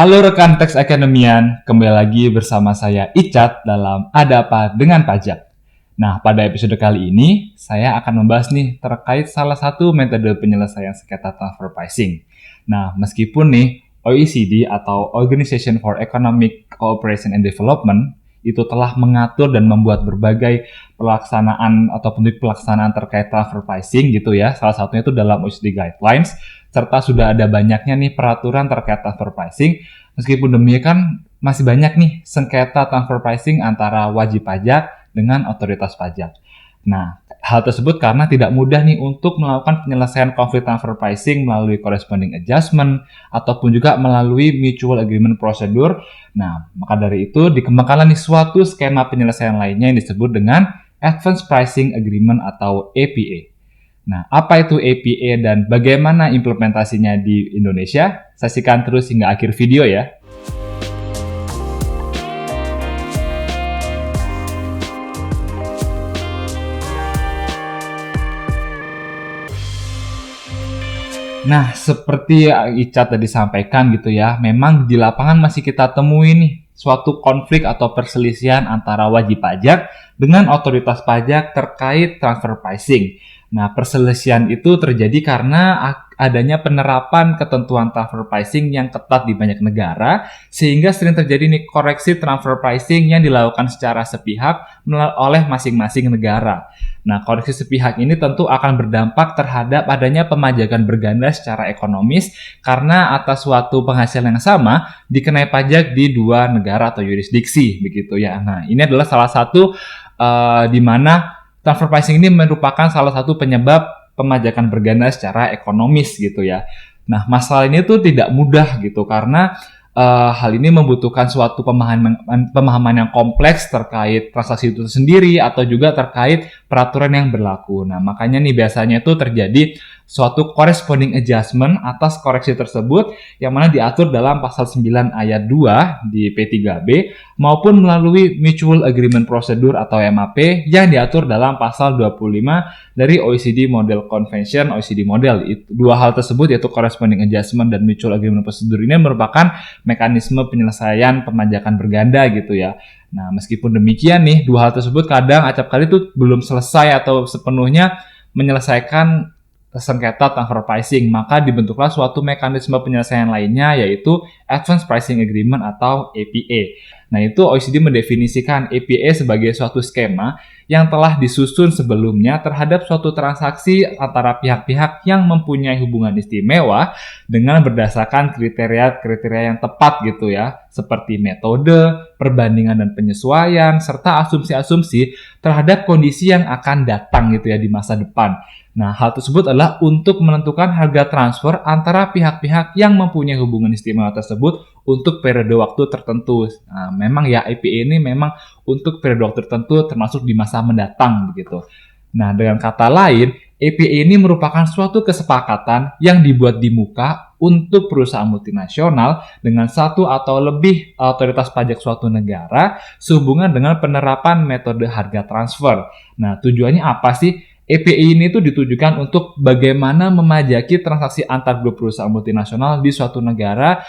Halo rekan Tax Academyan, kembali lagi bersama saya Icat dalam Ada Apa Dengan Pajak. Nah, pada episode kali ini, saya akan membahas nih terkait salah satu metode penyelesaian sengketa transfer pricing. Nah, meskipun nih OECD atau Organization for Economic Cooperation and Development itu telah mengatur dan membuat berbagai pelaksanaan atau pelaksanaan terkait transfer pricing gitu ya, salah satunya itu dalam OECD Guidelines, serta sudah ada banyaknya nih peraturan terkait transfer pricing. Meskipun demikian, masih banyak nih sengketa transfer pricing antara wajib pajak dengan otoritas pajak. Nah, hal tersebut karena tidak mudah nih untuk melakukan penyelesaian konflik transfer pricing melalui corresponding adjustment ataupun juga melalui mutual agreement procedure. Nah, maka dari itu dikembangkanlah nih suatu skema penyelesaian lainnya yang disebut dengan Advanced Pricing Agreement atau APA. Nah, apa itu APA dan bagaimana implementasinya di Indonesia? Saksikan terus hingga akhir video ya. Nah, seperti Icat tadi sampaikan gitu ya, memang di lapangan masih kita temui nih suatu konflik atau perselisihan antara wajib pajak dengan otoritas pajak terkait transfer pricing. Nah, perselisihan itu terjadi karena adanya penerapan ketentuan transfer pricing yang ketat di banyak negara, sehingga sering terjadi nih koreksi transfer pricing yang dilakukan secara sepihak oleh masing-masing negara. Nah, koreksi sepihak ini tentu akan berdampak terhadap adanya pemajakan berganda secara ekonomis karena atas suatu penghasilan yang sama dikenai pajak di dua negara atau yurisdiksi begitu ya. Nah, ini adalah salah satu di mana transfer pricing ini merupakan salah satu penyebab pemajakan berganda secara ekonomis gitu ya. Nah, masalah ini tuh tidak mudah gitu karena hal ini membutuhkan suatu pemahaman yang kompleks terkait transaksi itu sendiri atau juga terkait peraturan yang berlaku. Nah, makanya nih biasanya itu terjadi suatu corresponding adjustment atas koreksi tersebut yang mana diatur dalam pasal 9 ayat 2 di P3B maupun melalui Mutual Agreement Procedure atau MAP yang diatur dalam pasal 25 dari OECD Model Convention, OECD Model. Dua hal tersebut yaitu corresponding adjustment dan Mutual Agreement Procedure ini merupakan mekanisme penyelesaian pemajakan berganda gitu ya. Nah, meskipun demikian nih, dua hal tersebut kadang acap kali itu belum selesai atau sepenuhnya menyelesaikan sengketa transfer pricing, maka dibentuklah suatu mekanisme penyelesaian lainnya yaitu Advanced Pricing Agreement atau APA. Nah, itu OECD mendefinisikan APA sebagai suatu skema yang telah disusun sebelumnya terhadap suatu transaksi antara pihak-pihak yang mempunyai hubungan istimewa dengan berdasarkan kriteria-kriteria yang tepat gitu ya, seperti metode, perbandingan dan penyesuaian, serta asumsi-asumsi terhadap kondisi yang akan datang gitu ya di masa depan. Nah, hal tersebut adalah untuk menentukan harga transfer antara pihak-pihak yang mempunyai hubungan istimewa tersebut untuk periode waktu tertentu. Nah, memang ya APA ini memang untuk periode waktu tertentu termasuk di masa mendatang begitu. Nah, dengan kata lain, APA ini merupakan suatu kesepakatan yang dibuat di muka untuk perusahaan multinasional dengan satu atau lebih otoritas pajak suatu negara sehubungan dengan penerapan metode harga transfer. Nah, tujuannya apa sih? APA ini tuh ditujukan untuk bagaimana memajaki transaksi antar grup perusahaan multinasional di suatu negara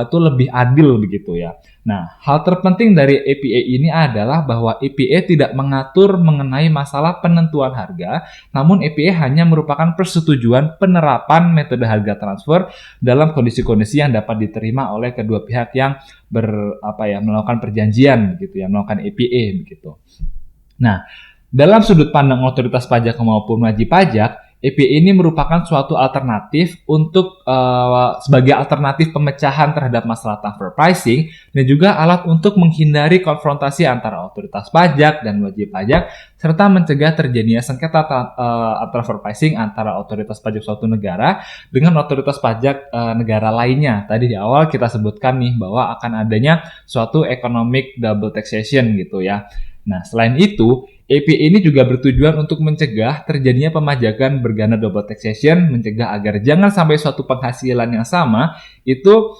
itu lebih adil begitu ya. Nah, hal terpenting dari APA ini adalah bahwa APA tidak mengatur mengenai masalah penentuan harga, namun APA hanya merupakan persetujuan penerapan metode harga transfer dalam kondisi-kondisi yang dapat diterima oleh kedua pihak yang melakukan perjanjian begitu ya, melakukan APA begitu. Nah, dalam sudut pandang otoritas pajak maupun wajib pajak, APA ini merupakan suatu alternatif untuk sebagai alternatif pemecahan terhadap masalah transfer pricing dan juga alat untuk menghindari konfrontasi antara otoritas pajak dan wajib pajak serta mencegah terjadinya sengketa transfer pricing antara otoritas pajak suatu negara dengan otoritas pajak negara lainnya. Tadi di awal kita sebutkan nih bahwa akan adanya suatu economic double taxation gitu ya. Nah, selain itu, APA ini juga bertujuan untuk mencegah terjadinya pemajakan berganda double taxation, mencegah agar jangan sampai suatu penghasilan yang sama itu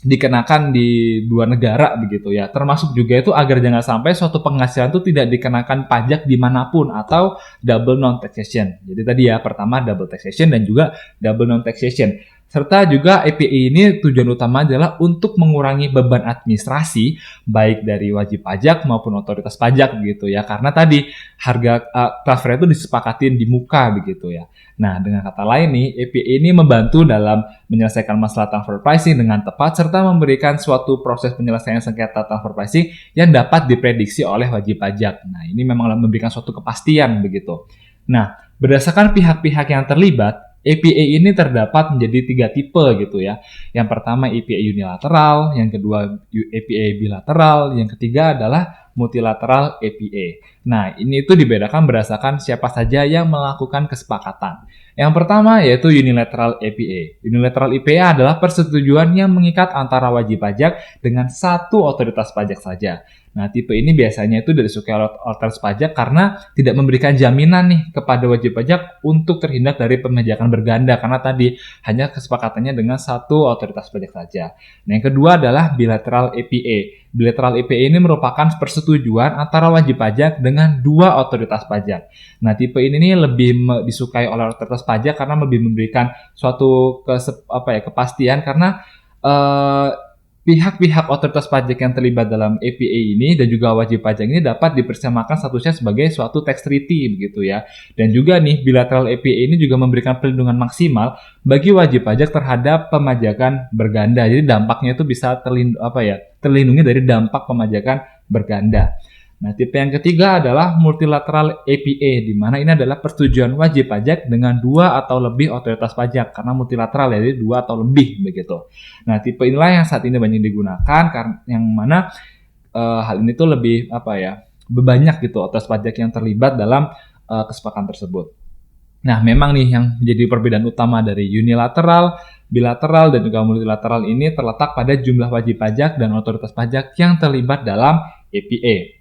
dikenakan di dua negara begitu ya. Termasuk juga itu agar jangan sampai suatu penghasilan itu tidak dikenakan pajak dimanapun atau double non taxation. Jadi tadi ya pertama double taxation dan juga double non taxation. Serta juga APA ini tujuan utama adalah untuk mengurangi beban administrasi baik dari wajib pajak maupun otoritas pajak begitu ya. Karena tadi harga transfer itu disepakatin di muka begitu ya. Nah, dengan kata lain nih, APA ini membantu dalam menyelesaikan masalah transfer pricing dengan tepat serta memberikan suatu proses penyelesaian sengketa transfer pricing yang dapat diprediksi oleh wajib pajak. Nah, ini memang memberikan suatu kepastian begitu. Nah, berdasarkan pihak-pihak yang terlibat, APA ini terdapat menjadi 3 tipe gitu ya. Yang pertama APA unilateral, yang kedua APA bilateral, yang ketiga adalah multilateral APA. Nah, ini itu dibedakan berdasarkan siapa saja yang melakukan kesepakatan. Yang pertama yaitu unilateral APA. Unilateral APA adalah persetujuan yang mengikat antara wajib pajak dengan satu otoritas pajak saja. Nah, tipe ini biasanya itu disukai oleh otoritas pajak karena tidak memberikan jaminan nih kepada wajib pajak untuk terhindar dari pemajakan berganda karena tadi hanya kesepakatannya dengan satu otoritas pajak saja. Nah, yang kedua adalah bilateral APA. Bilateral APA ini merupakan persetujuan antara wajib pajak dengan dua otoritas pajak. Nah, tipe ini nih lebih disukai oleh otoritas pajak karena lebih memberikan suatu kepastian karena pihak-pihak otoritas pajak yang terlibat dalam APA ini dan juga wajib pajak ini dapat dipersamakan statusnya sebagai suatu tax treaty begitu ya. Dan juga nih bilateral APA ini juga memberikan perlindungan maksimal bagi wajib pajak terhadap pemajakan berganda. Jadi dampaknya itu bisa terlindungi dari dampak pemajakan berganda. Nah, tipe yang ketiga adalah multilateral APA, di mana ini adalah persetujuan wajib pajak dengan dua atau lebih otoritas pajak, karena multilateral jadi dua atau lebih begitu. Nah, tipe inilah yang saat ini banyak digunakan, karena yang mana hal ini tuh lebih banyak gitu otoritas pajak yang terlibat dalam kesepakatan tersebut. Nah, memang nih yang menjadi perbedaan utama dari unilateral, bilateral, dan juga multilateral ini terletak pada jumlah wajib pajak dan otoritas pajak yang terlibat dalam APA.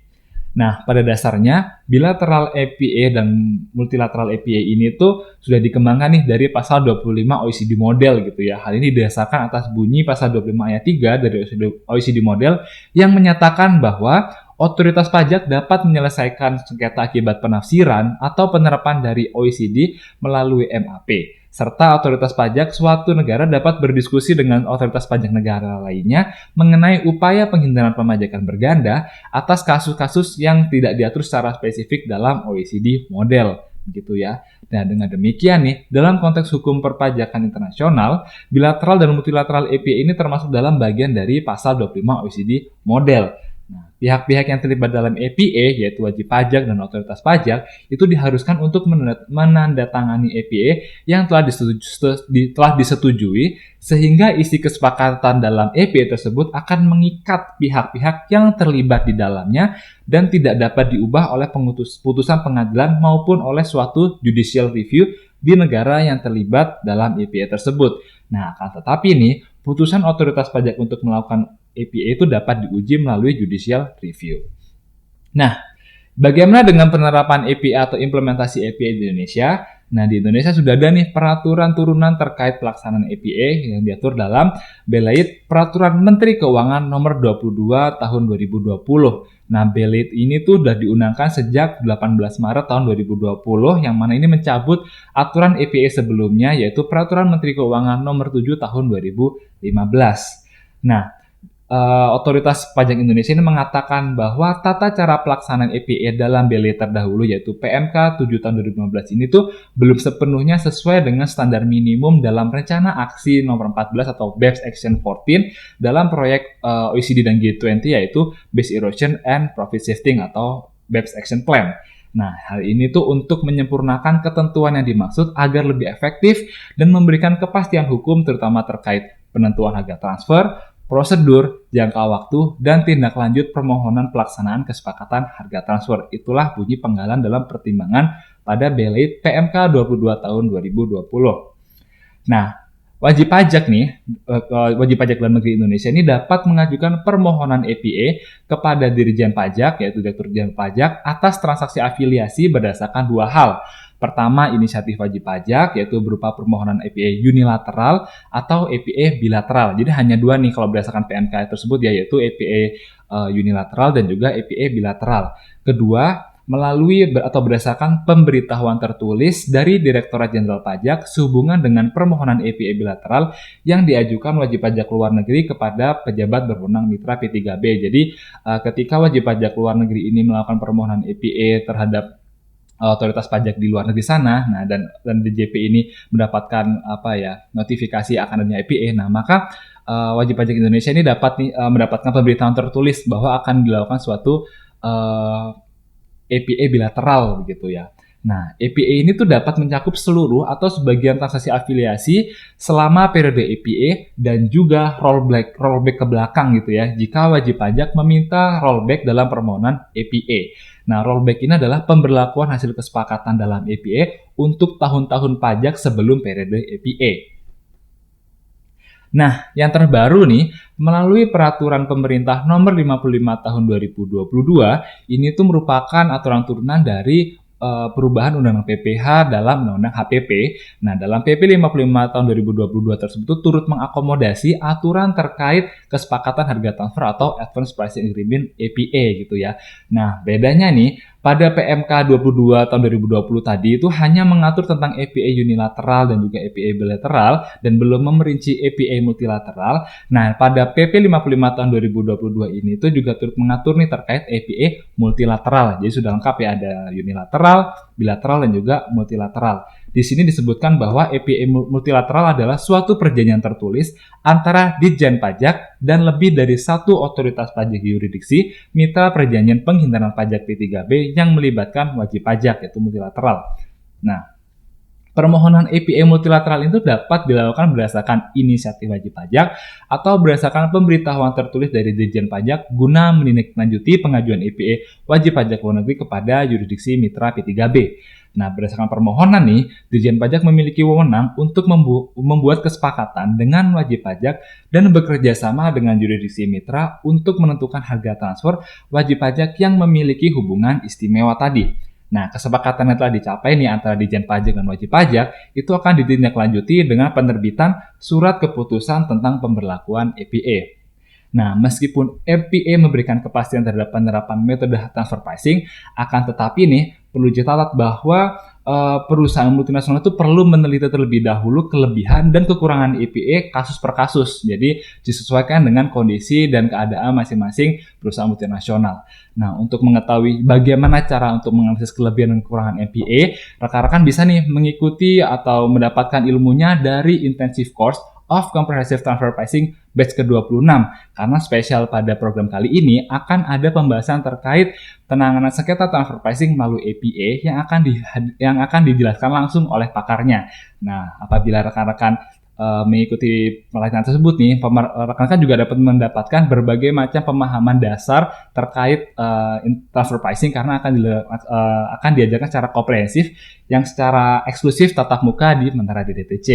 Nah, pada dasarnya, bilateral APA dan multilateral APA ini tuh sudah dikembangkan nih dari pasal 25 OECD model gitu ya. Hal ini didasarkan atas bunyi pasal 25 ayat 3 dari OECD model yang menyatakan bahwa otoritas pajak dapat menyelesaikan sengketa akibat penafsiran atau penerapan dari OECD melalui MAP. Serta otoritas pajak suatu negara dapat berdiskusi dengan otoritas pajak negara lainnya mengenai upaya penghindaran pemajakan berganda atas kasus-kasus yang tidak diatur secara spesifik dalam OECD model. Gitu ya. Nah, dengan demikian nih, dalam konteks hukum perpajakan internasional, bilateral dan multilateral APA ini termasuk dalam bagian dari pasal 25 OECD model. Nah, pihak-pihak yang terlibat dalam APA, yaitu wajib pajak dan otoritas pajak, itu diharuskan untuk menandatangani APA yang telah disetujui, sehingga isi kesepakatan dalam APA tersebut akan mengikat pihak-pihak yang terlibat di dalamnya dan tidak dapat diubah oleh putusan pengadilan maupun oleh suatu judicial review di negara yang terlibat dalam APA tersebut. Nah, akan tetapi nih, putusan otoritas pajak untuk melakukan APA itu dapat diuji melalui judicial review. Nah, bagaimana dengan penerapan APA atau implementasi APA di Indonesia? Nah, di Indonesia sudah ada nih peraturan turunan terkait pelaksanaan APA yang diatur dalam BELAID Peraturan Menteri Keuangan Nomor 22 Tahun 2020. Nah, BELAID ini tuh udah diundangkan sejak 18 Maret tahun 2020 yang mana ini mencabut aturan APA sebelumnya yaitu Peraturan Menteri Keuangan Nomor 7 Tahun 2015. Nah, Otoritas Pajak Indonesia ini mengatakan bahwa tata cara pelaksanaan APA dalam BELAID terdahulu yaitu PMK 7 tahun 2015 ini tuh belum sepenuhnya sesuai dengan standar minimum dalam rencana aksi nomor 14 atau BEPS Action 14 dalam proyek OECD dan G20 yaitu Base Erosion and Profit Shifting atau BEPS Action Plan. Nah, hal ini tuh untuk menyempurnakan ketentuan yang dimaksud agar lebih efektif dan memberikan kepastian hukum terutama terkait penentuan harga transfer, prosedur, jangka waktu, dan tindak lanjut permohonan pelaksanaan kesepakatan harga transfer. Itulah bunyi penggalan dalam pertimbangan pada BELAID PMK 22 tahun 2020. Nah, wajib pajak dalam negeri Indonesia ini dapat mengajukan permohonan APA kepada Dirjen Pajak, yaitu Direktur Jenderal Pajak, atas transaksi afiliasi berdasarkan dua hal. Pertama, inisiatif wajib pajak, yaitu berupa permohonan APA unilateral atau APA bilateral. Jadi hanya dua nih kalau berdasarkan PMK tersebut, yaitu APA unilateral dan juga APA bilateral. Kedua, atau berdasarkan pemberitahuan tertulis dari Direktorat Jenderal Pajak sehubungan dengan permohonan APA bilateral yang diajukan wajib pajak luar negeri kepada pejabat berwenang mitra P3B. Jadi ketika wajib pajak luar negeri ini melakukan permohonan APA terhadap otoritas pajak di luar negeri sana, nah dan DJP ini mendapatkan notifikasi akan adanya APA, nah maka wajib pajak Indonesia ini dapat mendapatkan pemberitahuan tertulis bahwa akan dilakukan suatu APA bilateral begitu ya. Nah, APA ini tuh dapat mencakup seluruh atau sebagian transaksi afiliasi selama periode APA dan juga rollback ke belakang gitu ya, jika wajib pajak meminta rollback dalam permohonan APA. Nah, rollback ini adalah pemberlakuan hasil kesepakatan dalam APA untuk tahun-tahun pajak sebelum periode APA. Nah, yang terbaru nih, melalui peraturan pemerintah nomor 55 tahun 2022, ini tuh merupakan aturan turunan dari perubahan Undang-Undang PPH dalam Undang-Undang HPP. Nah, dalam PP 55 tahun 2022 tersebut turut mengakomodasi aturan terkait kesepakatan harga transfer atau Advance Pricing Agreement APA gitu ya. Nah, bedanya nih, pada PMK 22 tahun 2020 tadi itu hanya mengatur tentang APA unilateral dan juga APA bilateral dan belum memerinci APA multilateral. Nah, pada PP 55 tahun 2022 ini itu juga turut mengatur nih terkait APA multilateral. Jadi sudah lengkap ya, ada unilateral, bilateral dan juga multilateral. Di sini disebutkan bahwa APA multilateral adalah suatu perjanjian tertulis antara Ditjen Pajak dan lebih dari satu otoritas pajak yurisdiksi mitra perjanjian penghindaran pajak P3B yang melibatkan wajib pajak, yaitu multilateral. Nah, permohonan APA multilateral itu dapat dilakukan berdasarkan inisiatif wajib pajak atau berdasarkan pemberitahuan tertulis dari Ditjen Pajak guna menindaklanjuti pengajuan APA wajib pajak luar negeri kepada yurisdiksi mitra P3B. Nah, berdasarkan permohonan nih, Ditjen Pajak memiliki wewenang untuk membuat kesepakatan dengan wajib pajak dan bekerja sama dengan yurisdiksi mitra untuk menentukan harga transfer wajib pajak yang memiliki hubungan istimewa tadi. Nah, kesepakatan yang telah dicapai nih antara Ditjen Pajak dan wajib pajak itu akan ditindaklanjuti dengan penerbitan surat keputusan tentang pemberlakuan APA. Nah, meskipun APA memberikan kepastian terhadap penerapan metode transfer pricing, akan tetapi nih perlu dicatat bahwa perusahaan multinasional itu perlu meneliti terlebih dahulu kelebihan dan kekurangan APA kasus per kasus. Jadi disesuaikan dengan kondisi dan keadaan masing-masing perusahaan multinasional. Nah, untuk mengetahui bagaimana cara untuk menganalisis kelebihan dan kekurangan APA, rekan-rekan bisa nih mengikuti atau mendapatkan ilmunya dari Intensive Course of Comprehensive Transfer Pricing batch ke-26. Karena spesial pada program kali ini akan ada pembahasan terkait penanganan sengketa transfer pricing melalui APA yang akan dijelaskan langsung oleh pakarnya. Nah, apabila rekan-rekan mengikuti pelatihan tersebut nih, rekan-rekan juga dapat mendapatkan berbagai macam pemahaman dasar terkait transfer pricing karena akan diajarkan secara komprehensif yang secara eksklusif tatap muka di Mentara DDTC.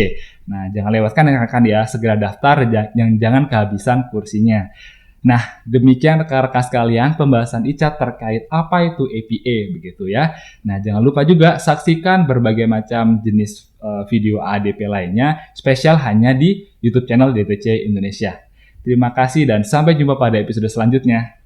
Nah, jangan lewatkan rekan-rekan ya, segera daftar, jangan kehabisan kursinya. Nah, demikian rekan-rekan sekalian pembahasan Icat terkait apa itu APA begitu ya. Nah, jangan lupa juga saksikan berbagai macam jenis video ADP lainnya spesial hanya di YouTube channel DTC Indonesia. Terima kasih dan sampai jumpa pada episode selanjutnya.